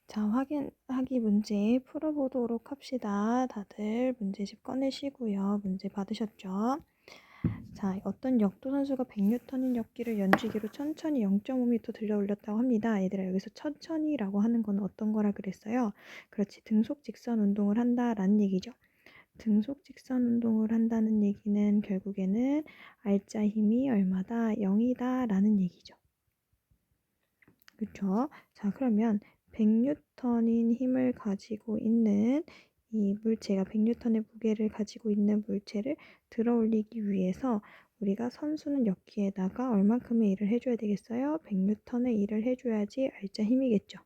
자, 확인하기 문제 풀어보도록 합시다. 다들 문제집 꺼내시고요. 문제 받으셨죠? 자, 어떤 역도 선수가 100N인 역기를 연지기로 천천히 0.5m 들려 올렸다고 합니다. 얘들아, 여기서 천천히라고 하는 건 어떤 거라 그랬어요? 그렇지, 등속 직선 운동을 한다라는 얘기죠. 등속 직선 운동을 한다는 얘기는 결국에는 알짜 힘이 얼마다? 0이다라는 얘기죠. 그쵸? 자, 그러면 100N인 힘을 가지고 있는 이 물체가 100N의 무게를 가지고 있는 물체를 들어 올리기 위해서 우리가 선수는 역기에다가 얼만큼의 일을 해줘야 되겠어요? 100N의 일을 해줘야지 알짜 힘이겠죠.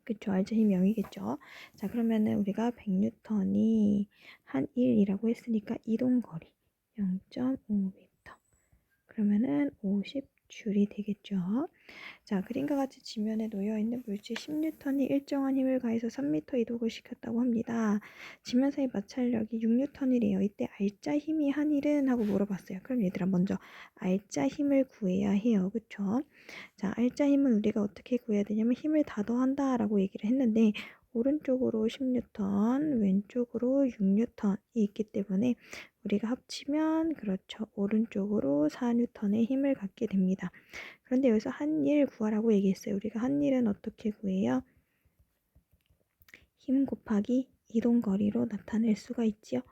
그쵸? 알짜 힘이 0이겠죠. 자, 그러면은 우리가 100N이 한 1이라고 했으니까 이동거리 0.5m. 그러면은 50줄이 되겠죠. 자, 그림과 같이 지면에 놓여있는 물질 10N이 일정한 힘을 가해서 3m 이동을 시켰다고 합니다. 지면사의 마찰력이 6N이래요. 이때 알짜 힘이 한 일은? 하고 물어봤어요. 그럼 얘들아, 먼저 알짜 힘을 구해야 해요. 그쵸? 자, 알짜 힘은 우리가 어떻게 구해야 되냐면 힘을 다 더한다 라고 얘기를 했는데 오른쪽으로 10N, 왼쪽으로 6N이 있기 때문에 우리가 합치면 그렇죠. 오른쪽으로 4N의 힘을 갖게 됩니다. 그런데 여기서 한 일 구하라고 얘기했어요. 우리가 한 일은 어떻게 구해요? 힘 곱하기 이동거리로 나타낼 수가 있지요.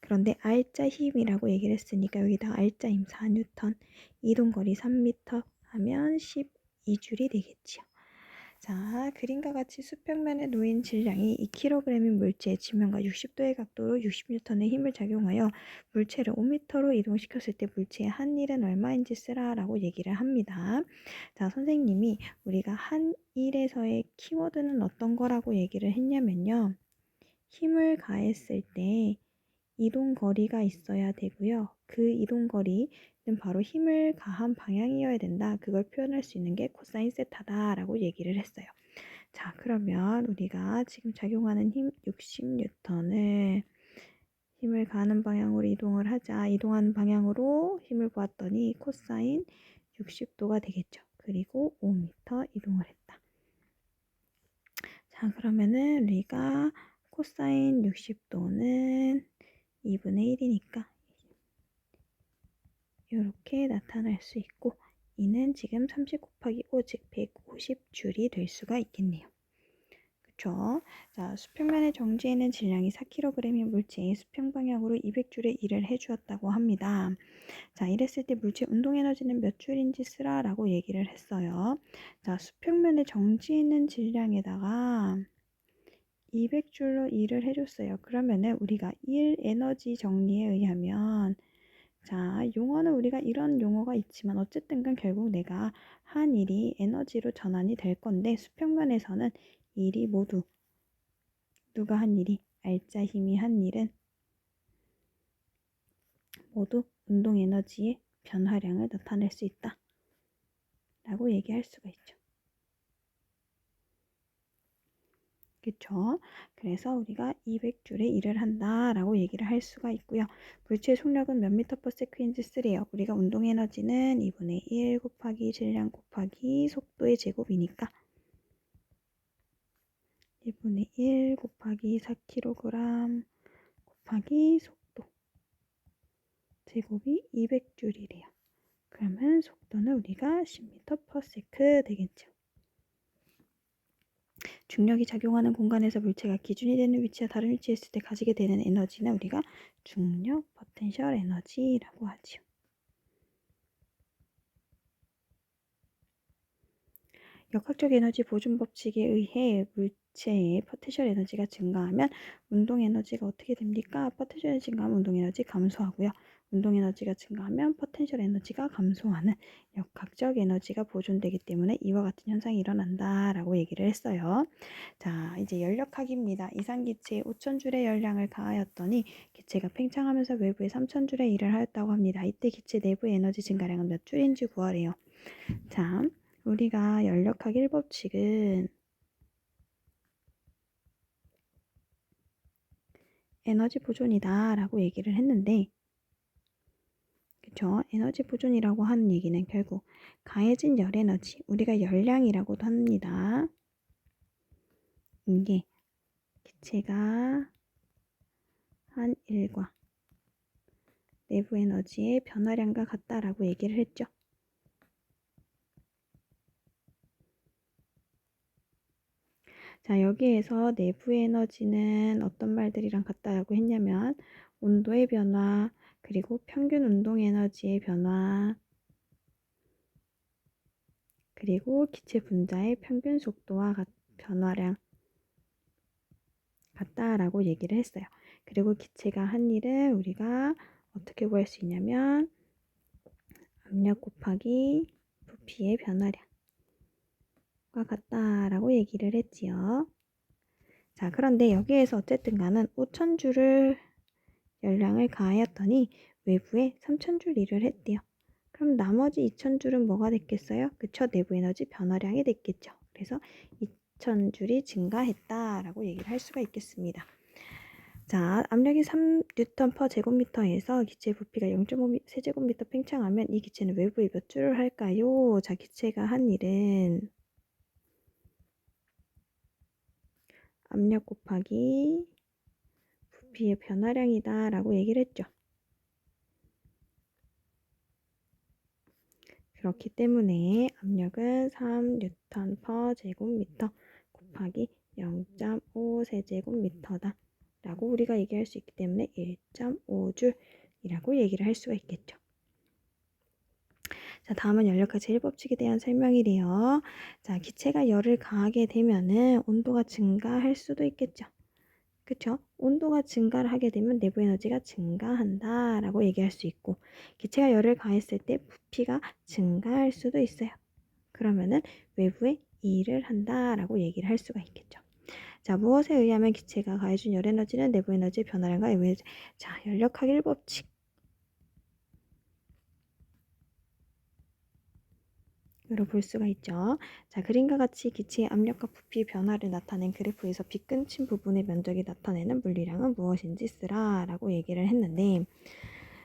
그런데 알짜 힘이라고 얘기를 했으니까 여기다 알짜 힘 4N, 이동거리 3m 하면 12줄이 되겠지요. 자, 그림과 같이 수평면에 놓인 질량이 2kg인 물체의 지면과 60도의 각도로 60N의 힘을 작용하여 물체를 5m로 이동시켰을 때 물체의 한 일은 얼마인지 쓰라라고 얘기를 합니다. 자, 선생님이 우리가 한 일에서의 키워드는 어떤 거라고 얘기를 했냐면요. 힘을 가했을 때 이동거리가 있어야 되고요. 그 이동거리는 바로 힘을 가한 방향이어야 된다. 그걸 표현할 수 있는 게 코사인 세타다라고 얘기를 했어요. 자, 그러면 우리가 지금 작용하는 힘 60N을 힘을 가하는 방향으로 이동을 하자. 이동하는 방향으로 힘을 보았더니 코사인 60도가 되겠죠. 그리고 5m 이동을 했다. 자, 그러면은 우리가 코사인 60도는 2분의 1이니까 이렇게 나타날 수 있고 이는 지금 30 곱하기 5, 즉 150줄이 될 수가 있겠네요. 그쵸? 자, 수평면에 정지해있는 질량이 4kg인 물체의 수평 방향으로 200줄의 일을 해주었다고 합니다. 자, 이랬을 때 물체 운동 에너지는 몇 줄인지 쓰라라고 얘기를 했어요. 자, 수평면에 정지있는 질량에다가 200줄로 일을 해줬어요. 그러면은 우리가 일 에너지 정리에 의하면 자, 용어는 우리가 이런 용어가 있지만 어쨌든 간 결국 내가 한 일이 에너지로 전환이 될 건데 수평면에서는 일이 모두 누가 한 일이 알짜 힘이 한 일은 모두 운동 에너지의 변화량을 나타낼 수 있다 라고 얘기할 수가 있죠. 그쵸? 그래서 우리가 200줄의 일을 한다 라고 얘기를 할 수가 있고요. 물체의 속력은 몇 미터 퍼 세크인지 쓰래요. 우리가 운동 에너지는 2분의 1 곱하기 질량 곱하기 속도의 제곱이니까 1분의 1 곱하기 4kg 곱하기 속도 제곱이 200줄이래요. 그러면 속도는 우리가 10m/s 되겠죠. 중력이 작용하는 공간에서 물체가 기준이 되는 위치와 다른 위치에 있을 때 가지게 되는 에너지는 우리가 중력 포텐셜 에너지라고 하지요. 역학적 에너지 보존 법칙에 의해 물체의 포텐셜 에너지가 증가하면 운동 에너지가 어떻게 됩니까? 포텐셜 에너지가 증가하면 운동 에너지 감소하고요. 운동 에너지가 증가하면 포텐셜 에너지가 감소하는 역학적 에너지가 보존되기 때문에 이와 같은 현상이 일어난다라고 얘기를 했어요. 자, 이제 연력학입니다. 이상기체에 5,000줄의 열량을 가하였더니 기체가 팽창하면서 외부에 3,000줄의 일을 하였다고 합니다. 이때 기체 내부의 에너지 증가량은 몇 줄인지 구하래요. 자, 우리가 연력학 1법칙은 에너지 보존이다 라고 얘기를 했는데 그쵸? 에너지 보존이라고 하는 얘기는 결국 가해진 열 에너지, 우리가 열량이라고도 합니다. 이게 기체가 한 일과 내부 에너지의 변화량과 같다라고 얘기를 했죠. 자, 여기에서 내부 에너지는 어떤 말들이랑 같다라고 했냐면 온도의 변화, 그리고 평균 운동 에너지의 변화, 그리고 기체 분자의 평균 속도와 변화량 같다라고 얘기를 했어요. 그리고 기체가 한 일은 우리가 어떻게 구할 수 있냐면 압력 곱하기 부피의 변화량과 같다라고 얘기를 했지요. 자, 그런데 여기에서 어쨌든 간은 5,000J를 열량을 가하였더니 외부에 3,000J 일을 했대요. 그럼 나머지 2,000J는 뭐가 됐겠어요? 그쵸? 내부 에너지 변화량이 됐겠죠. 그래서 2,000J이 증가했다라고 얘기를 할 수가 있겠습니다. 자, 압력이 3N per 제곱미터에서 기체 부피가 0.5 세제곱미터 팽창하면 이 기체는 외부에 몇 줄을 할까요? 자, 기체가 한 일은 압력 곱하기 부피의 변화량이다 라고 얘기를 했죠. 그렇기 때문에 압력은 3N per 제곱미터 곱하기 0.5 세제곱미터다 라고 우리가 얘기할 수 있기 때문에 1.5줄이라고 얘기를 할 수가 있겠죠. 자, 다음은 연력학 제1법칙에 대한 설명이래요. 자, 기체가 열을 가하게 되면은 온도가 증가할 수도 있겠죠. 그쵸? 온도가 증가를 하게 되면 내부 에너지가 증가한다 라고 얘기할 수 있고, 기체가 열을 가했을 때 부피가 증가할 수도 있어요. 그러면은 외부에 일을 한다 라고 얘기를 할 수가 있겠죠. 자, 무엇에 의하면 기체가 가해준 열 에너지는 내부 에너지의 변화량과 의외. 자, 연력학 1법칙 으로 볼 수가 있죠. 자, 그림과 같이 기체의 압력과 부피의 변화를 나타낸 그래프에서 빗근친 부분의 면적이 나타내는 물리량은 무엇인지 쓰라 라고 얘기를 했는데,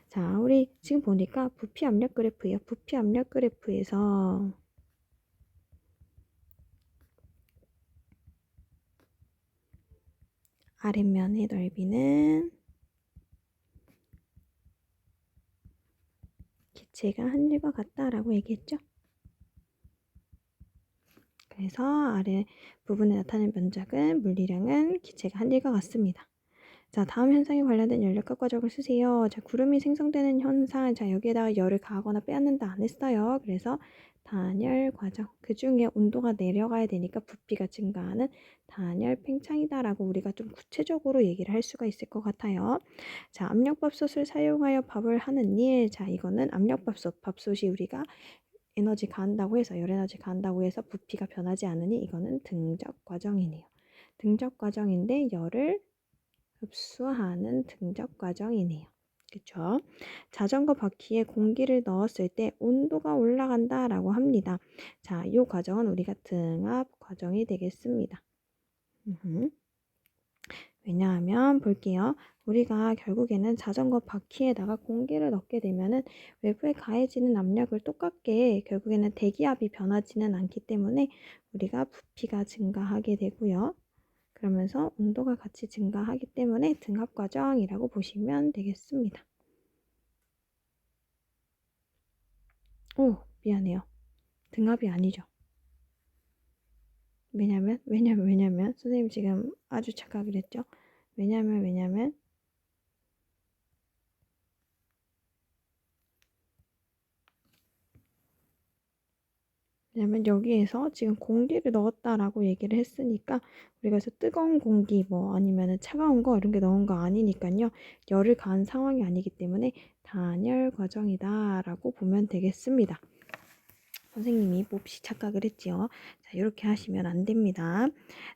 자, 우리 지금 보니까 부피 압력 그래프예요. 부피 압력 그래프에서 아랫면의 넓이는 기체가 한 일과 같다라고 얘기했죠. 그래서 아래 부분에 나타낸 면적은 물리량은 기체가 한 일과 같습니다. 자, 다음 현상에 관련된 연력학 과정을 쓰세요. 자, 구름이 생성되는 현상. 자, 여기에다가 열을 가하거나 빼앗는다 안 했어요. 그래서 단열 과정. 그 중에 온도가 내려가야 되니까 부피가 증가하는 단열 팽창이다라고 우리가 좀 구체적으로 얘기를 할 수가 있을 것 같아요. 자, 압력밥솥을 사용하여 밥을 하는 일. 자, 이거는 압력밥솥. 밥솥이 우리가 에너지 가한다고 해서 열 에너지 가한다고 해서 부피가 변하지 않으니 이거는 등적 과정이네요. 등적 과정인데 열을 흡수하는 등적 과정이네요. 그쵸? 자전거 바퀴에 공기를 넣었을 때 온도가 올라간다 라고 합니다. 자, 이 과정은 우리가 등압 과정이 되겠습니다. 왜냐하면 볼게요. 우리가 결국에는 자전거 바퀴에다가 공기를 넣게 되면은 외부에 가해지는 압력을 똑같게 결국에는 대기압이 변하지는 않기 때문에 우리가 부피가 증가하게 되고요. 그러면서 온도가 같이 증가하기 때문에 등압 과정이라고 보시면 되겠습니다. 오, 미안해요. 등압이 아니죠. 왜냐면 선생님 지금 아주 착각을 했죠. 왜냐면 여기에서 지금 공기를 넣었다라고 얘기를 했으니까 우리가 그래서 뜨거운 공기 뭐 아니면은 차가운 거 이런 게 넣은 거 아니니까요. 열을 가한 상황이 아니기 때문에 단열 과정이다라고 보면 되겠습니다. 선생님이 몹시 착각을 했지요. 자, 이렇게 하시면 안 됩니다.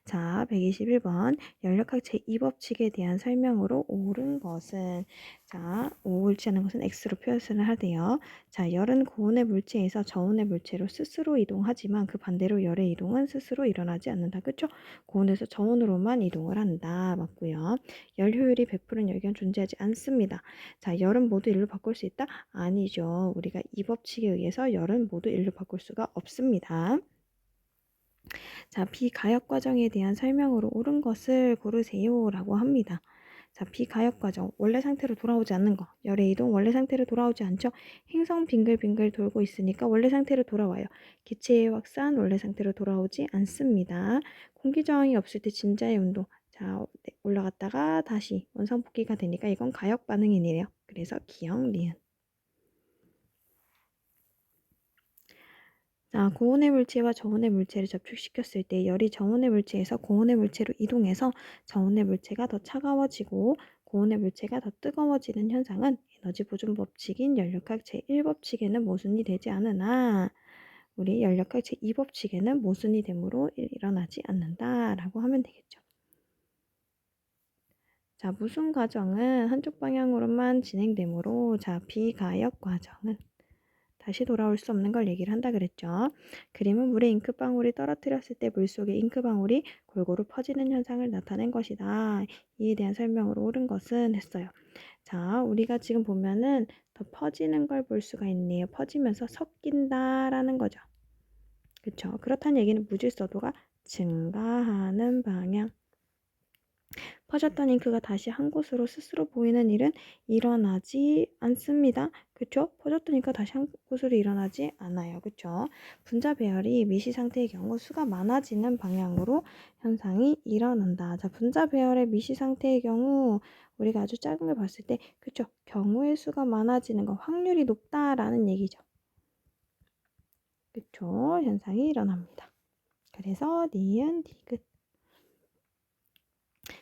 자, 121번 연력학 제2법칙에 대한 설명으로 옳은 것은 자, 옳지 않은 것은 X로 표현을 하대요. 자, 열은 고온의 물체에서 저온의 물체로 스스로 이동하지만 그 반대로 열의 이동은 스스로 일어나지 않는다. 그쵸? 고온에서 저온으로만 이동을 한다. 맞고요. 열 효율이 100%는 여기는 존재하지 않습니다. 자, 열은 모두 일로 바꿀 수 있다? 아니죠. 우리가 이 법칙에 의해서 열은 모두 일로 바꿀 수가 없습니다. 자, 비가역 과정에 대한 설명으로 옳은 것을 고르세요 라고 합니다. 자, 비가역 과정, 원래 상태로 돌아오지 않는 거. 열의 이동, 원래 상태로 돌아오지 않죠? 행성 빙글빙글 돌고 있으니까 원래 상태로 돌아와요. 기체의 확산, 원래 상태로 돌아오지 않습니다. 공기 저항이 없을 때 진자의 운동. 자, 네, 올라갔다가 다시 원상복귀가 되니까 이건 가역 반응이네요. 그래서 기역, 니은. 자, 고온의 물체와 저온의 물체를 접촉시켰을 때 열이 저온의 물체에서 고온의 물체로 이동해서 저온의 물체가 더 차가워지고 고온의 물체가 더 뜨거워지는 현상은 에너지 보존 법칙인 연력학 제1법칙에는 모순이 되지 않으나 우리 연력학 제2법칙에는 모순이 되므로 일어나지 않는다라고 하면 되겠죠. 자, 무슨 과정은 한쪽 방향으로만 진행되므로 자, 비가역 과정은 다시 돌아올 수 없는 걸 얘기를 한다 그랬죠. 그림은 물에 잉크방울이 떨어뜨렸을 때 물속에 잉크방울이 골고루 퍼지는 현상을 나타낸 것이다. 이에 대한 설명으로 옳은 것은 했어요. 자, 우리가 지금 보면은 더 퍼지는 걸 볼 수가 있네요. 퍼지면서 섞인다라는 거죠. 그렇죠. 그렇다는 얘기는 무질서도가 증가하는 방향. 퍼졌던 잉크가 다시 한 곳으로 스스로 보이는 일은 일어나지 않습니다. 그쵸? 퍼졌던 잉크가 다시 한 곳으로 일어나지 않아요. 그쵸? 분자 배열이 미시 상태의 경우 수가 많아지는 방향으로 현상이 일어난다. 자, 분자 배열의 미시 상태의 경우 우리가 아주 작은 걸 봤을 때 그쵸? 경우의 수가 많아지는 거 확률이 높다라는 얘기죠. 그쵸? 현상이 일어납니다. 그래서 니은 디귿.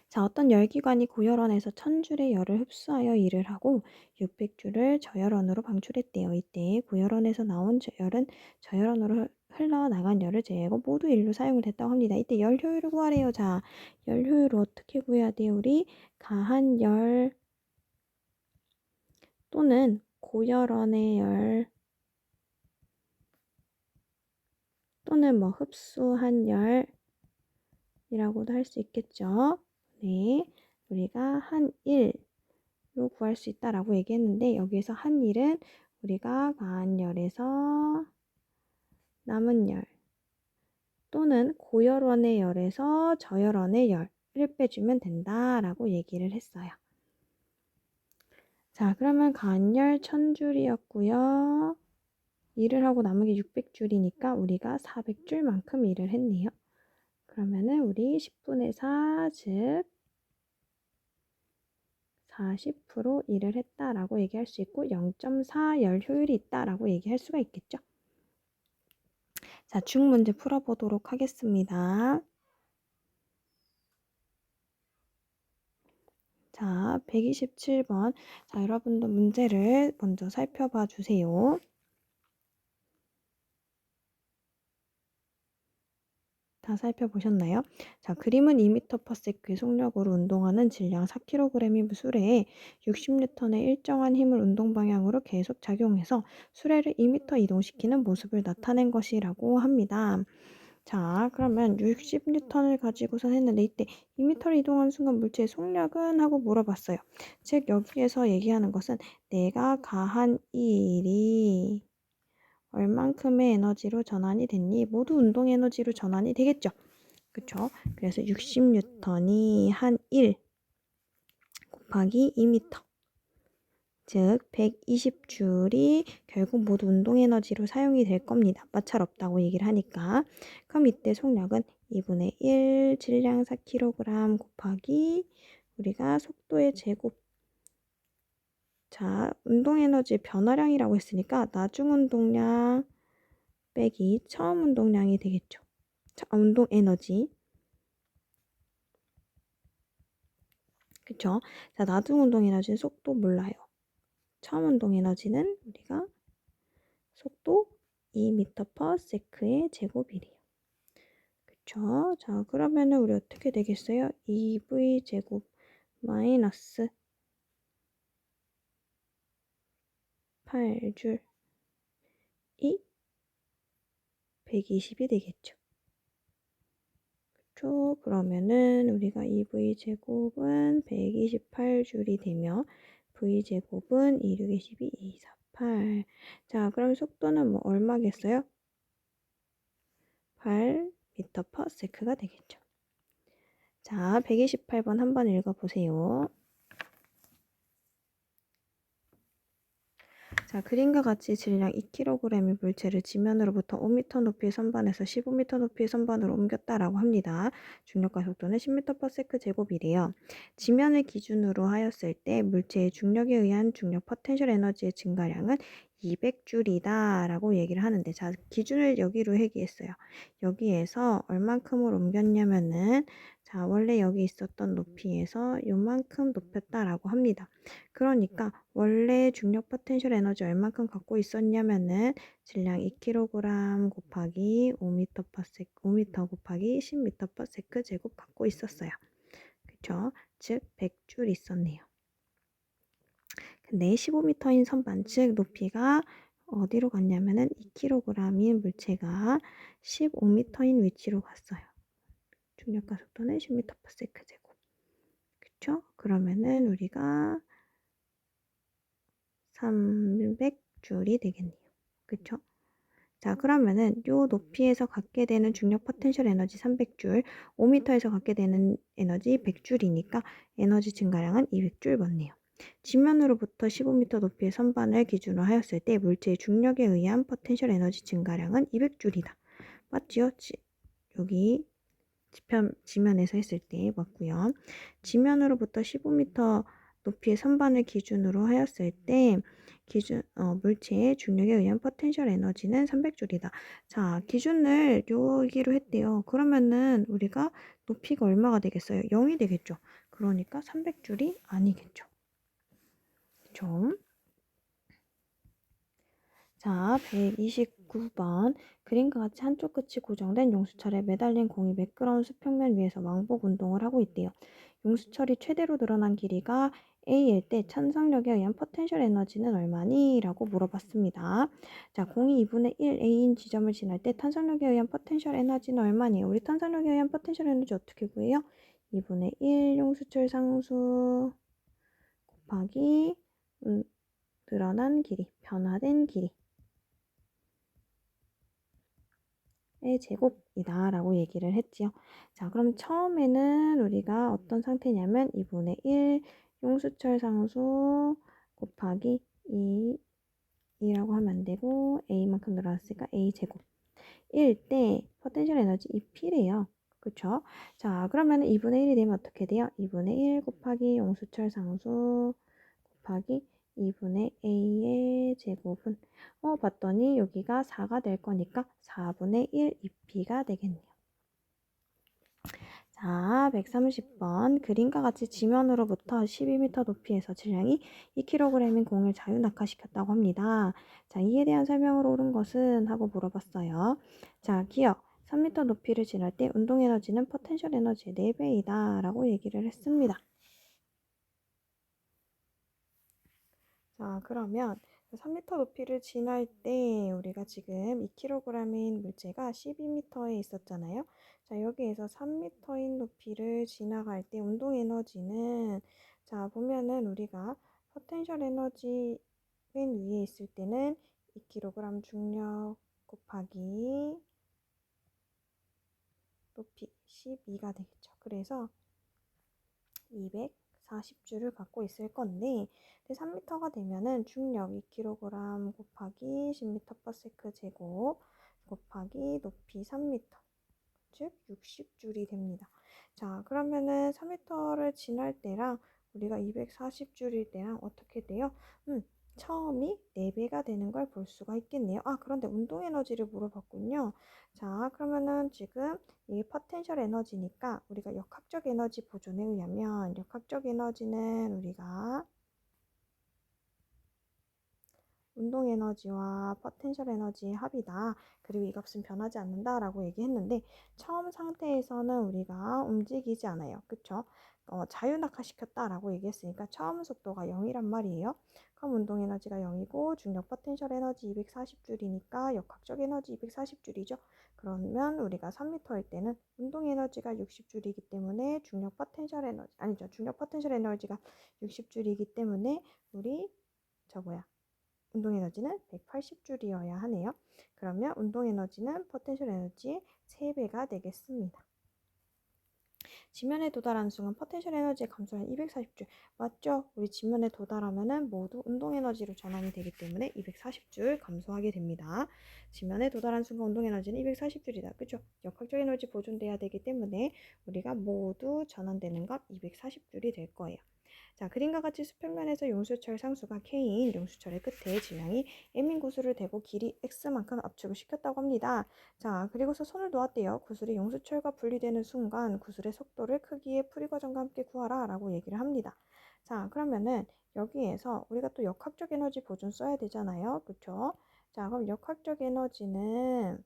자, 어떤 열기관이 고열원에서 1000줄의 열을 흡수하여 일을 하고 600줄을 저열원으로 방출했대요. 이때 고열원에서 나온 열은 저열원으로 흘러나간 열을 제외하고 모두 일로 사용을 했다고 합니다. 이때 열 효율을 구하래요. 자, 열 효율을 어떻게 구해야 돼요? 우리 가한 열 또는 고열원의 열 또는 뭐 흡수한 열이라고도 할 수 있겠죠. 네, 우리가 한 1로 구할 수 있다라고 얘기했는데 여기에서 한 일은 우리가 가한 열에서 남은 열 또는 고열원의 열에서 저열원의 열을 빼주면 된다라고 얘기를 했어요. 자, 그러면 가한 열 1000줄이었고요. 일을 하고 남은 게 600줄이니까 우리가 400줄만큼 일을 했네요. 그러면은 우리 10분의 4, 즉 40% 일을 했다라고 얘기할 수 있고 0.4 열 효율이 있다라고 얘기할 수가 있겠죠. 자, 중 문제 풀어보도록 하겠습니다. 자, 127번. 자, 여러분도 문제를 먼저 살펴봐 주세요. 다 살펴보셨나요? 자, 그림은 2m/s의 속력으로 운동하는 질량 4kg의 수레에 60N의 일정한 힘을 운동 방향으로 계속 작용해서 수레를 2m 이동시키는 모습을 나타낸 것이라고 합니다. 자, 그러면 60N을 가지고서 했는데 이때 2m를 이동하는 순간 물체의 속력은? 하고 물어봤어요. 즉 여기에서 얘기하는 것은 내가 가한 이 일이 얼만큼의 에너지로 전환이 됐니? 모두 운동 에너지로 전환이 되겠죠. 그쵸? 그래서 60N이 한 1 곱하기 2m 즉 120줄이 결국 모두 운동 에너지로 사용이 될 겁니다. 마찰 없다고 얘기를 하니까. 그럼 이때 속력은 2분의 1 질량 4kg 곱하기 우리가 속도의 제곱. 자, 운동 에너지 변화량이라고 했으니까 나중 운동량 빼기 처음 운동량이 되겠죠. 자, 운동 에너지. 그쵸? 자, 나중 운동 에너지는 속도 몰라요. 처음 운동 에너지는 우리가 속도 2m/s의 제곱이래요. 그쵸? 자, 그러면은 우리 어떻게 되겠어요? 2v 제곱 마이너스 8줄 이 120이 되겠죠. 그쵸? 그러면은 우리가 2v 제곱은 128줄이 되며 v 제곱은 2, 6, 12, 2, 4, 8. 자, 그럼 속도는 뭐 얼마겠어요? 8 10m/s가 되겠죠. 자, 128번 한번 읽어보세요. 자, 그림과 같이 질량 2kg의 물체를 지면으로부터 5m 높이의 선반에서 15m 높이의 선반으로 옮겼다라고 합니다. 중력과 속도는 10m/s 제곱이래요. 지면을 기준으로 하였을 때 물체의 중력에 의한 중력 포텐셜 에너지의 증가량은 200줄이다 라고 얘기를 하는데, 자, 기준을 여기로 얘기했어요. 여기에서 얼만큼을 옮겼냐면은, 자, 원래 여기 있었던 높이에서 요만큼 높였다라고 합니다. 그러니까 원래 중력 포텐셜 에너지 얼만큼 갖고 있었냐면은 질량 2kg 곱하기 5m 곱하기 10m/s 제곱 갖고 있었어요. 그쵸? 즉 100줄 있었네요. 근데 15m인 선반, 즉 높이가 어디로 갔냐면은 2kg인 물체가 15m인 위치로 갔어요. 중력과 속도는 10m/s 제곱. 그쵸? 그러면은 우리가 300줄이 되겠네요. 그쵸? 자, 그러면은 요 높이에서 갖게 되는 중력 포텐셜 에너지 300줄, 5m에서 갖게 되는 에너지 100줄이니까 에너지 증가량은 200줄 맞네요. 지면으로부터 15m 높이의 선반을 기준으로 하였을 때 물체의 중력에 의한 포텐셜 에너지 증가량은 200줄이다. 맞지요? 여기 지면에서 했을 때 맞고요. 지면으로부터 15m 높이의 선반을 기준으로 하였을 때 물체의 중력에 의한 포텐셜 에너지는 300줄이다. 자, 기준을 여기로 했대요. 그러면은 우리가 높이가 얼마가 되겠어요? 0이 되겠죠. 그러니까 300줄이 아니겠죠. 그렇죠? 자, 129번. 그림과 같이 한쪽 끝이 고정된 용수철에 매달린 공이 매끄러운 수평면 위에서 왕복 운동을 하고 있대요. 용수철이 최대로 늘어난 길이가 A일 때 천성력에 의한 포텐셜 에너지는 얼마니? 라고 물어봤습니다. 자, 공이 2분의 1 A인 지점을 지날 때 탄성력에 의한 포텐셜 에너지는 얼마니? 우리 탄성력에 의한 포텐셜 에너지 어떻게 구해요? 2분의 1 용수철 상수 곱하기 늘어난 길이, 변화된 길이. 의 제곱이다 라고 얘기를 했지요. 자, 그럼 처음에는 우리가 어떤 상태냐면 2분의 1 용수철 상수 곱하기 2라고 하면 안 되고 A만큼 늘어났으니까 A 제곱 1 때 포텐셜 에너지 2P래요. 그쵸? 자, 그러면 2분의 1이 되면 어떻게 돼요? 2분의 1 곱하기 용수철 상수 곱하기 2분의 A의 제곱은 봤더니 여기가 4가 될 거니까 4분의 1 2P가 되겠네요. 자, 130번. 그림과 같이 지면으로부터 12m 높이에서 질량이 2kg인 공을 자유낙하시켰다고 합니다. 자, 이에 대한 설명으로 옳은 것은? 하고 물어봤어요. 자, 기억. 3m 높이를 지날 때 운동 에너지는 포텐셜 에너지의 4배이다 라고 얘기를 했습니다. 자, 그러면 3m 높이를 지날 때 우리가 지금 2kg인 물체가 12m에 있었잖아요. 자, 여기에서 3m인 높이를 지나갈 때 운동 에너지는, 자, 보면은 우리가 포텐셜 에너지 맨 위에 있을 때는 2kg 중력 곱하기 높이 12가 되겠죠. 그래서 240줄을 갖고 있을 건데, 3m가 되면은 중력 2kg 곱하기 10m/s 제곱 곱하기 높이 3m, 즉 60줄이 됩니다. 자, 그러면은 3m를 지날 때랑 우리가 240줄일 때랑 어떻게 돼요? 처음이 4배가 되는 걸 볼 수가 있겠네요. 아, 그런데 운동 에너지를 물어봤군요. 자, 그러면은 지금 이게 포텐셜 에너지니까 우리가 역학적 에너지 보존에 의하면 역학적 에너지는 우리가 운동 에너지와 포텐셜 에너지의 합이다. 그리고 이 값은 변하지 않는다 라고 얘기했는데, 처음 상태에서는 우리가 움직이지 않아요. 그쵸? 자유낙하시켰다 라고 얘기했으니까 처음 속도가 0이란 말이에요. 그럼 운동 에너지가 0이고 중력 포텐셜 에너지 240줄이니까 역학적 에너지 240줄이죠. 그러면 우리가 3m일 때는 운동 에너지가 60줄이기 때문에 중력 포텐셜 에너지가 60줄이기 때문에 우리 운동 에너지는 180줄이어야 하네요. 그러면 운동 에너지는 포텐셜 에너지의 3배가 되겠습니다. 지면에 도달하는 순간 포텐셜 에너지의 감소는 240줄. 맞죠? 우리 지면에 도달하면은 모두 운동 에너지로 전환이 되기 때문에 240줄 감소하게 됩니다. 지면에 도달하는 순간 운동 에너지는 240줄이다. 그죠? 역학적 에너지 보존돼야 되기 때문에 우리가 모두 전환되는 것 240줄이 될 거예요. 자, 그림과 같이 수평면에서 용수철 상수가 K인 용수철의 끝에 질량이 M인 구슬을 대고 길이 X만큼 압축을 시켰다고 합니다. 자, 그리고서 손을 놓았대요. 구슬이 용수철과 분리되는 순간 구슬의 속도를 크기의 풀이 과정과 함께 구하라 라고 얘기를 합니다. 자, 그러면은 여기에서 우리가 또 역학적 에너지 보존 써야 되잖아요. 그쵸? 자, 그럼 역학적 에너지는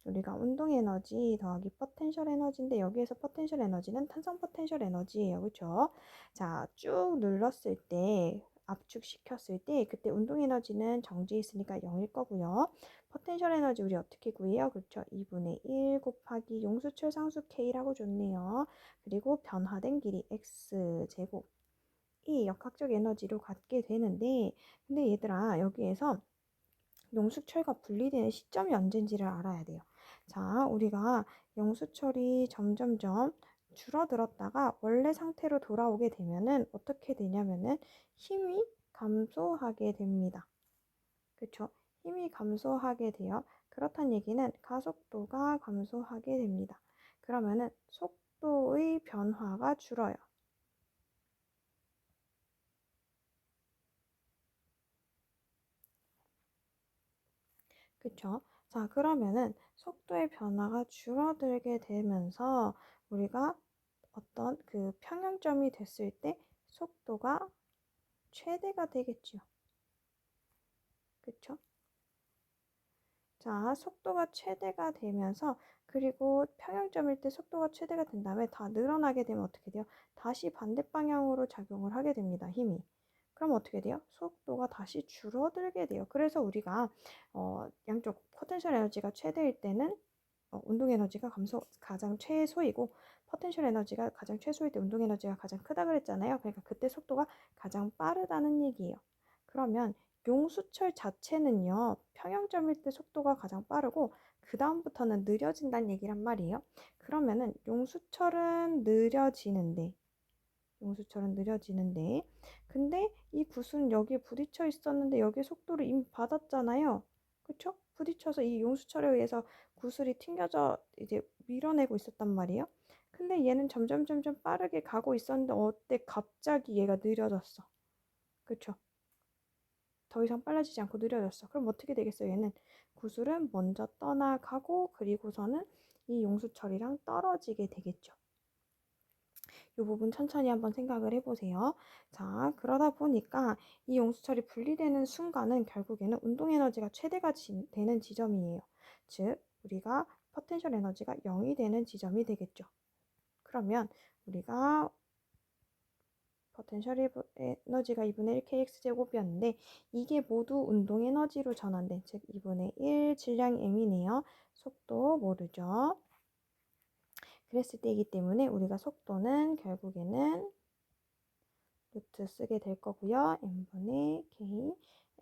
우리가 운동 에너지 더하기 포텐셜 에너지인데 여기에서 포텐셜 에너지는 탄성 포텐셜 에너지예요. 그쵸? 자, 쭉 눌렀을 때 압축시켰을 때 그때 운동 에너지는 정지해 있으니까 0일 거고요. 포텐셜 에너지 우리 어떻게 구해요? 그렇죠. 2분의 1 곱하기 용수철 상수 K라고 줬네요. 그리고 변화된 길이 X제곱 이 역학적 에너지로 갖게 되는데 근데 얘들아 여기에서 용수철과 분리되는 시점이 언제인지를 알아야 돼요. 자, 우리가 용수철이 점점점 줄어들었다가 원래 상태로 돌아오게 되면은 어떻게 되냐면은 힘이 감소하게 됩니다. 그쵸? 힘이 감소하게 돼요. 그렇다는 얘기는 가속도가 감소하게 됩니다. 그러면은 속도의 변화가 줄어요. 그쵸? 자, 그러면은 속도의 변화가 줄어들게 되면서 우리가 어떤 그 평형점이 됐을 때 속도가 최대가 되겠죠. 그쵸? 자, 속도가 최대가 되면서 그리고 평형점일 때 속도가 최대가 된 다음에 다 늘어나게 되면 어떻게 돼요? 다시 반대 방향으로 작용을 하게 됩니다. 힘이. 그럼 어떻게 돼요? 속도가 다시 줄어들게 돼요. 그래서 우리가 양쪽 포텐셜 에너지가 최대일 때는 운동 에너지가 가장 최소이고 포텐셜 에너지가 가장 최소일 때 운동 에너지가 가장 크다 그랬잖아요. 그러니까 그때 속도가 가장 빠르다는 얘기예요. 그러면 용수철 자체는요. 평형점일 때 속도가 가장 빠르고 그 다음부터는 느려진다는 얘기란 말이에요. 그러면은 용수철은 느려지는데 근데 이 구슬은 여기에 부딪혀 있었는데 여기에 속도를 이미 받았잖아요. 그쵸? 부딪혀서 이 용수철에 의해서 구슬이 튕겨져 이제 밀어내고 있었단 말이에요. 근데 얘는 점점 빠르게 가고 있었는데 어때? 갑자기 얘가 느려졌어. 그쵸? 더 이상 빨라지지 않고 느려졌어. 그럼 어떻게 되겠어요? 얘는 구슬은 먼저 떠나가고 그리고서는 이 용수철이랑 떨어지게 되겠죠. 이 부분 천천히 한번 생각을 해보세요. 자, 그러다 보니까 이 용수철이 분리되는 순간은 결국에는 운동 에너지가 최대가 되는 지점이에요. 즉, 우리가 포텐셜 에너지가 0이 되는 지점이 되겠죠. 그러면 우리가 포텐셜 에너지가 2분의 1 kx제곱이었는데 이게 모두 운동 에너지로 전환된 즉 2분의 1 질량 m이네요. 속도 모르죠. 그랬을 때이기 때문에 우리가 속도는 결국에는 루트 쓰게 될 거고요. n분의 k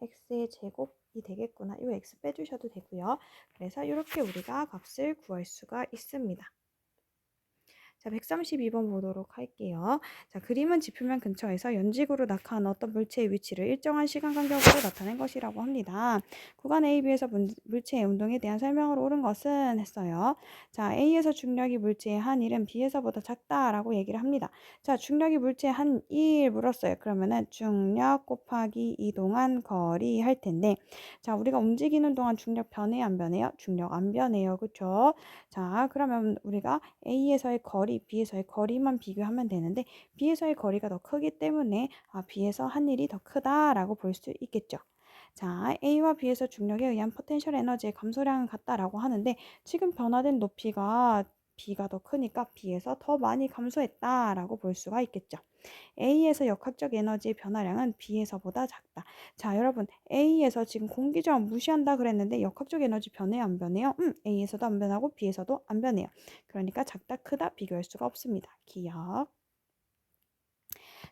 x의 제곱이 되겠구나. 이 x 빼주셔도 되고요. 그래서 이렇게 우리가 값을 구할 수가 있습니다. 자, 132번 보도록 할게요. 자, 그림은 지표면 근처에서 연직으로 낙하한 어떤 물체의 위치를 일정한 시간 간격으로 나타낸 것이라고 합니다. 구간 AB에서 물체의 운동에 대한 설명을 옳은 것은 했어요. 자, A에서 중력이 물체의 한 1은 B에서보다 작다라고 얘기를 합니다. 자, 중력이 물체의 한 1 물었어요. 그러면은 중력 곱하기 이동한 거리 할 텐데 자, 우리가 움직이는 동안 중력 변해요, 안 변해요? 중력 안 변해요. 그쵸? 자, 그러면 우리가 A에서의 거리, B에서의 거리만 비교하면 되는데 B에서의 거리가 더 크기 때문에 B에서 한 일이 더 크다라고 볼 수 있겠죠. 자, A와 B에서 중력에 의한 포텐셜 에너지의 감소량은 같다라고 하는데 지금 변화된 높이가 B가 더 크니까 B에서 더 많이 감소했다라고 볼 수가 있겠죠. A에서 역학적 에너지의 변화량은 B에서보다 작다. 자, 여러분 A에서 지금 공기저항 무시한다 그랬는데 역학적 에너지 변해요, 안 변해요? A에서도 안 변하고 B에서도 안 변해요. 그러니까 작다, 크다 비교할 수가 없습니다. 기억.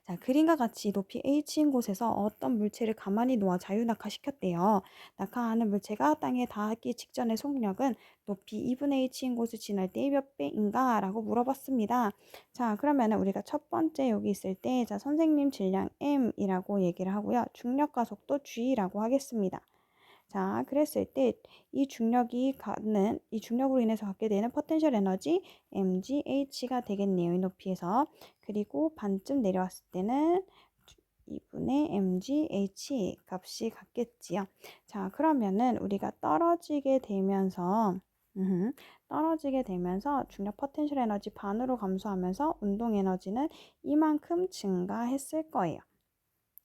자, 그림과 같이 높이 h인 곳에서 어떤 물체를 가만히 놓아 자유낙하시켰대요. 낙하하는 물체가 땅에 닿기 직전의 속력은 높이 2분의 h인 곳을 지날 때 몇 배인가? 라고 물어봤습니다. 자, 그러면 우리가 첫 번째 여기 있을 때, 자, 선생님 질량 m이라고 얘기를 하고요. 중력과 속도 g라고 하겠습니다. 자, 그랬을 때 이 중력으로 인해서 갖게 되는 포텐셜 에너지 mgh가 되겠네요. 이 높이에서. 그리고 반쯤 내려왔을 때는 2분의 mgh 값이 같겠지요. 자, 그러면은 우리가 떨어지게 되면서 중력 포텐셜 에너지 반으로 감소하면서 운동 에너지는 이만큼 증가했을 거예요.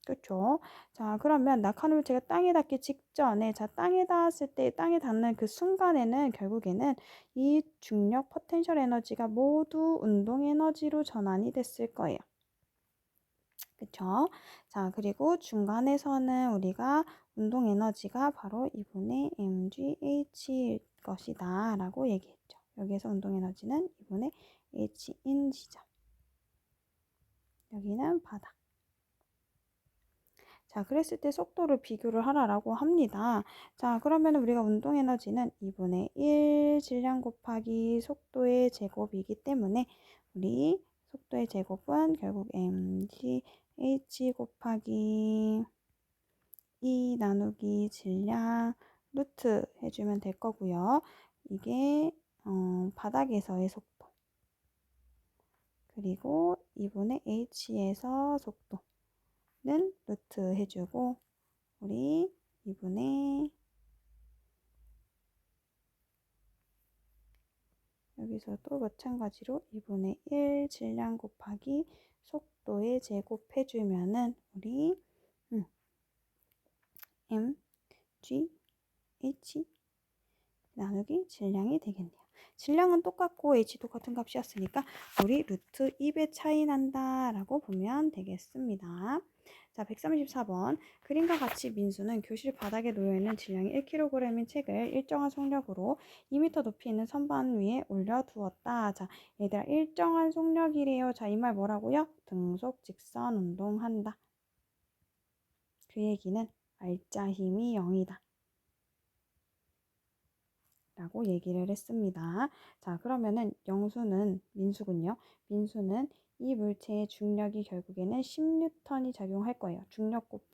그렇죠? 자, 그러면 낙하물 제가 땅에 닿기 직전에, 자, 땅에 닿았을 때, 땅에 닿는 그 순간에는 결국에는 이 중력 포텐셜 에너지가 모두 운동 에너지로 전환이 됐을 거예요. 그렇죠? 자, 그리고 중간에서는 우리가 운동 에너지가 바로 2분의 mgh일 것이다 라고 얘기했죠. 여기에서 운동 에너지는 2분의 h인 지점. 여기는 바닥. 자, 그랬을 때 속도를 비교를 하라고 합니다. 자, 그러면 우리가 운동 에너지는 2분의 1 질량 곱하기 속도의 제곱이기 때문에 우리 속도의 제곱은 결국 mgh 곱하기 2 나누기 질량 루트 해주면 될 거고요. 이게 바닥에서의 속도. 그리고 2분의 h에서 속도. 는 루트 해주고 우리 2분의 여기서도 마찬가지로 2분의 1 질량 곱하기 속도의 제곱 해주면은 우리 m, g, h 나누기 질량이 되겠네요. 질량은 똑같고 h도 같은 값이었으니까 우리 루트 2배 차이 난다 라고 보면 되겠습니다. 자, 134번. 그림과 같이 민수는 교실 바닥에 놓여있는 질량이 1kg인 책을 일정한 속력으로 2m 높이 있는 선반 위에 올려두었다. 자, 얘들아 일정한 속력이래요. 자, 이 말 뭐라고요? 등속 직선 운동한다. 그 얘기는 알짜 힘이 0이다. 라고 얘기를 했습니다. 자, 그러면은 민수군요. 민수는 이 물체의 중력이 결국에는 10N이 작용할 거예요.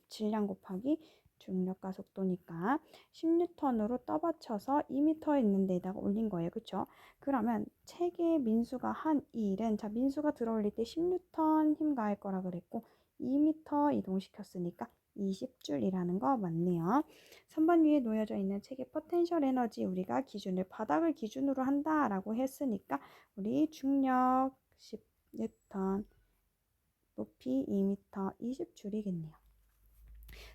질량 곱하기 중력과 속도니까 10N으로 떠받쳐서 2m에 있는 데다가 올린 거예요. 그쵸? 그러면 책에 민수가 한 이 일은, 자, 민수가 들어올릴 때 10N 힘 가할 거라 그랬고 2m 이동시켰으니까 20줄이라는 거 맞네요. 선반 위에 놓여져 있는 책의 포텐셜 에너지 우리가 기준을 바닥을 기준으로 한다라고 했으니까 우리 중력 10N, 높이 2m, 20줄이겠네요.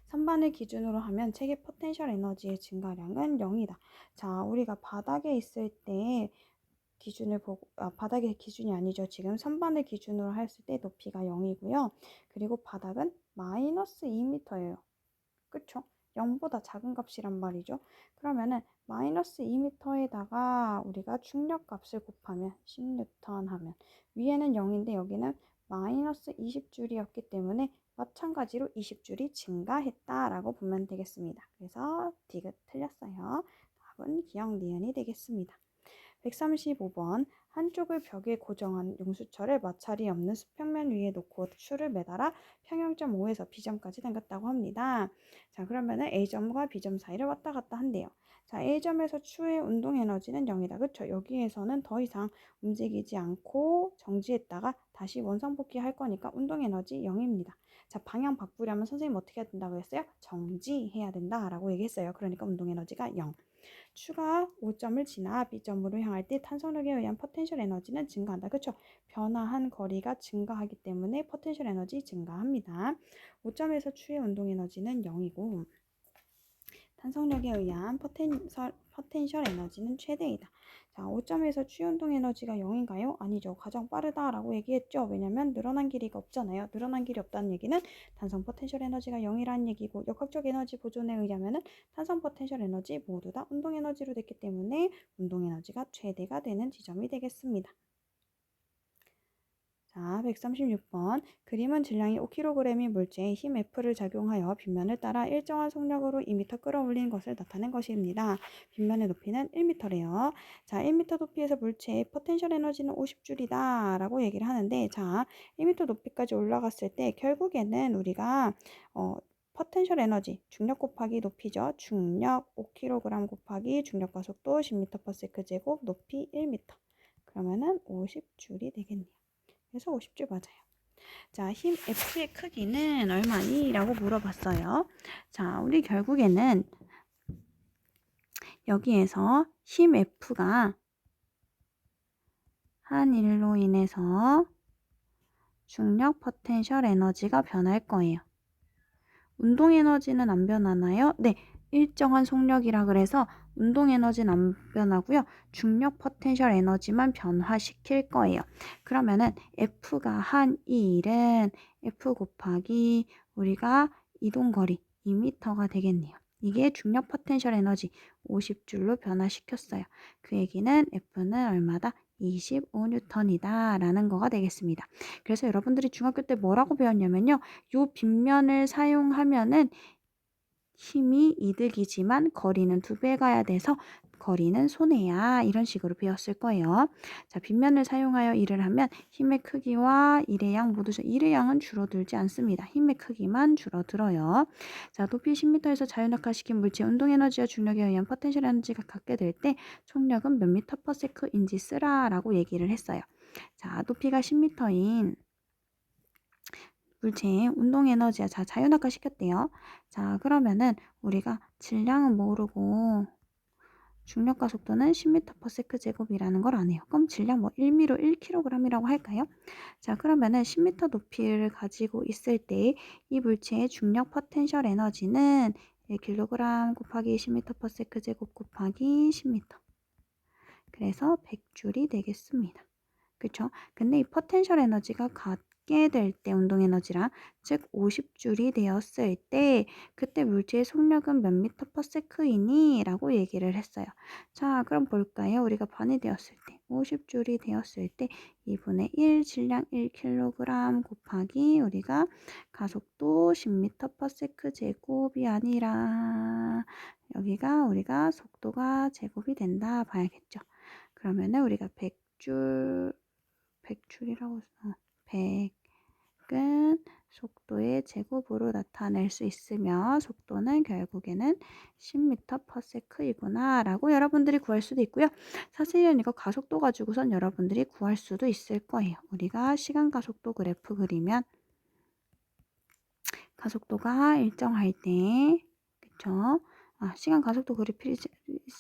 선반을 기준으로 하면 책의 포텐셜 에너지의 증가량은 0이다. 자, 우리가 바닥에 있을 때 기준을 보고, 바닥의 기준이 아니죠. 지금 선반을 기준으로 했을 때 높이가 0이고요. 그리고 바닥은 마이너스 2m예요. 그쵸? 0보다 작은 값이란 말이죠. 그러면은 마이너스 2m에다가 우리가 중력 값을 곱하면 10N 하면 위에는 0인데 여기는 마이너스 20줄이었기 때문에 마찬가지로 20줄이 증가했다라고 보면 되겠습니다. 그래서 디귿 틀렸어요. 답은 기억 니은이 되겠습니다. 135번. 한쪽을 벽에 고정한 용수철을 마찰이 없는 수평면 위에 놓고 추를 매달아 평형점 O에서 B점까지 당겼다고 합니다. 자, 그러면은 A점과 B점 사이를 왔다 갔다 한대요. 자, A점에서 추의 운동 에너지는 0이다. 그쵸? 여기에서는 더 이상 움직이지 않고 정지했다가 다시 원상복귀 할 거니까 운동 에너지 0입니다. 자, 방향 바꾸려면 선생님 어떻게 해야 된다고 했어요? 정지해야 된다라고 얘기했어요. 그러니까 운동 에너지가 0. 추가 5점을 지나 B점으로 향할 때 탄성력에 의한 포텐셜 에너지는 증가한다. 그렇죠? 변화한 거리가 증가하기 때문에 포텐셜 에너지 증가합니다. 5점에서 추의 운동 에너지는 0이고 탄성력에 의한 포텐셜 에너지는 최대이다. 자, 5점에서 추운동 에너지가 0인가요? 아니죠. 가장 빠르다라고 얘기했죠. 왜냐면 늘어난 길이가 없잖아요. 늘어난 길이 없다는 얘기는 탄성 포텐셜 에너지가 0이라는 얘기고 역학적 에너지 보존에 의하면은 탄성 포텐셜 에너지 모두 다 운동 에너지로 됐기 때문에 운동 에너지가 최대가 되는 지점이 되겠습니다. 자, 136번. 그림은 질량이 5kg인 물체에 힘 F를 작용하여 빗면을 따라 일정한 속력으로 2m 끌어올린 것을 나타낸 것입니다. 빗면의 높이는 1m래요. 자, 1m 높이에서 물체의 포텐셜 에너지는 50줄이다 라고 얘기를 하는데, 자, 1m 높이까지 올라갔을 때 결국에는 우리가 포텐셜 에너지, 중력 곱하기 높이죠. 중력 5kg 곱하기 중력 가속도 10m/s 제곱, 높이 1m. 그러면은 50줄이 되겠네요. 그래서 50줄 맞아요. 자, 힘 F의 크기는 얼마니? 라고 물어봤어요. 자, 우리 결국에는 여기에서 힘 F가 한 일로 인해서 중력 포텐셜 에너지가 변할 거예요. 운동 에너지는 안 변하나요? 네, 일정한 속력이라 그래서 운동 에너지는 안 변하고요. 중력 포텐셜 에너지만 변화시킬 거예요. 그러면은 F가 한 이 일은 F 곱하기 우리가 이동거리 2m가 되겠네요. 이게 중력 포텐셜 에너지 50줄로 변화시켰어요. 그 얘기는 F는 얼마다? 25N이다 라는 거가 되겠습니다. 그래서 여러분들이 중학교 때 뭐라고 배웠냐면요. 요 빗면을 사용하면은 힘이 이득이지만 거리는 2배 가야 돼서 거리는 손해야. 이런 식으로 배웠을 거예요. 자, 빗면을 사용하여 일을 하면 힘의 크기와 일의 양 모두 일의 양은 줄어들지 않습니다. 힘의 크기만 줄어들어요. 자, 높이 10m에서 자유낙하시킨 물체 운동 에너지와 중력에 의한 포텐셜 에너지가 같게 될 때 총력은 몇 m/s인지 쓰라라고 얘기를 했어요. 자, 높이가 10m인 물체의 운동 에너지야. 자, 자유낙하 시켰대요. 자, 그러면은 우리가 질량은 모르고 중력과 속도는 10m/s 제곱이라는 걸 아네요. 그럼 질량 뭐 1m로 1kg이라고 할까요? 자, 그러면은 10m 높이를 가지고 있을 때 이 물체의 중력 포텐셜 에너지는 1kg 곱하기 10m/s 제곱 곱하기 10m. 그래서 100줄이 되겠습니다. 그쵸? 근데 이 포텐셜 에너지가 같게 될 때 운동 에너지랑 즉 50줄이 되었을 때 그때 물체의 속력은 몇 m/s이니? 라고 얘기를 했어요. 자, 그럼 볼까요? 우리가 반이 되었을 때 50줄이 되었을 때 2분의 1 질량 1kg 곱하기 우리가 가속도 10m/s 제곱이 아니라 여기가 우리가 속도가 제곱이 된다 봐야겠죠. 그러면은 우리가 100줄이라고 써. 100은 속도의 제곱으로 나타낼 수 있으며 속도는 결국에는 10m/s이구나 라고 여러분들이 구할 수도 있고요. 사실은 이거 가속도 가지고선 여러분들이 구할 수도 있을 거예요. 우리가 시간 가속도 그래프 그리면 가속도가 일정할 때 그쵸? 시간 가속도 그리지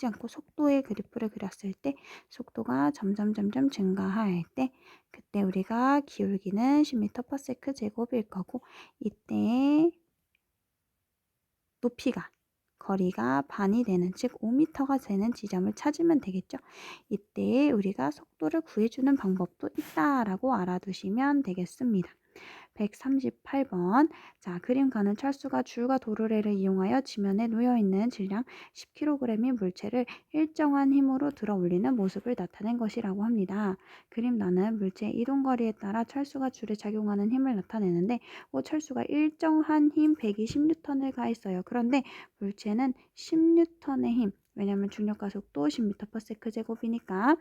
않고 속도의 그래프를 그렸을 때 속도가 점점 증가할 때 그때 우리가 기울기는 10m/s 제곱일 거고 이때 높이가 거리가 반이 되는 즉 5m가 되는 지점을 찾으면 되겠죠. 이때 우리가 속도를 구해주는 방법도 있다라고 알아두시면 되겠습니다. 138번. 자, 그림 가는 철수가 줄과 도르래를 이용하여 지면에 놓여있는 질량 10kg의 물체를 일정한 힘으로 들어 올리는 모습을 나타낸 것이라고 합니다. 그림 나는 물체의 이동거리에 따라 철수가 줄에 작용하는 힘을 나타내는데 철수가 일정한 힘 120N을 가했어요. 그런데 물체는 10N의 힘, 왜냐하면 중력가속도 10m/s 제곱이니까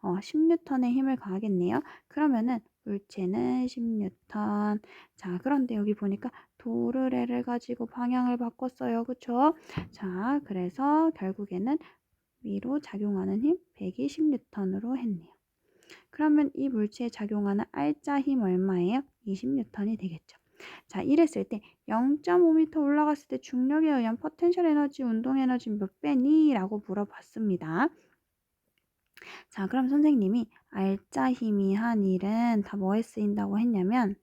10N의 힘을 가하겠네요. 그러면은 물체는 10N. 자, 그런데 여기 보니까 도르래를 가지고 방향을 바꿨어요. 그쵸? 자, 그래서 결국에는 위로 작용하는 힘 120N으로 했네요. 그러면 이 물체에 작용하는 R자 힘 얼마예요? 20N이 되겠죠. 자, 이랬을 때 0.5m 올라갔을 때 중력에 의한 포텐셜 에너지, 운동 에너지 몇 배니? 라고 물어봤습니다. 자, 그럼 선생님이 R자 힘이 한 일은 다 뭐에 쓰인다고 했냐면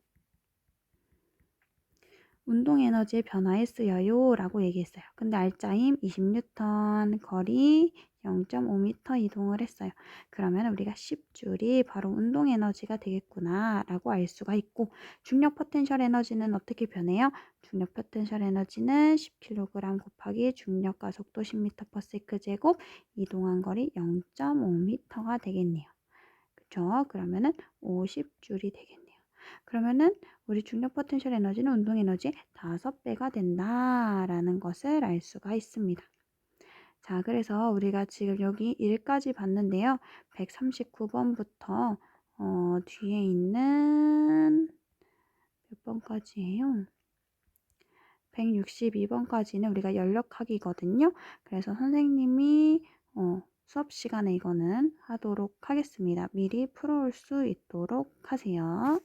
운동 에너지의 변화에 쓰여요 라고 얘기했어요. 근데 R자힘 20N, 거리 0.5m 이동을 했어요. 그러면 우리가 10줄이 바로 운동 에너지가 되겠구나 라고 알 수가 있고 중력 포텐셜 에너지는 어떻게 변해요? 중력 포텐셜 에너지는 10kg 곱하기 중력 가속도 10m/s 제곱 이동한 거리 0.5m가 되겠네요. 그쵸? 그러면은 50줄이 되겠네요. 그러면은 우리 중력 포텐셜 에너지는 운동 에너지의 5배가 된다라는 것을 알 수가 있습니다. 자, 그래서 우리가 지금 여기 1까지 봤는데요. 139번부터 뒤에 있는 몇 번까지예요? 162번까지는 우리가 연력학이거든요. 그래서 선생님이 수업 시간에 이거는 하도록 하겠습니다. 미리 풀어올 수 있도록 하세요.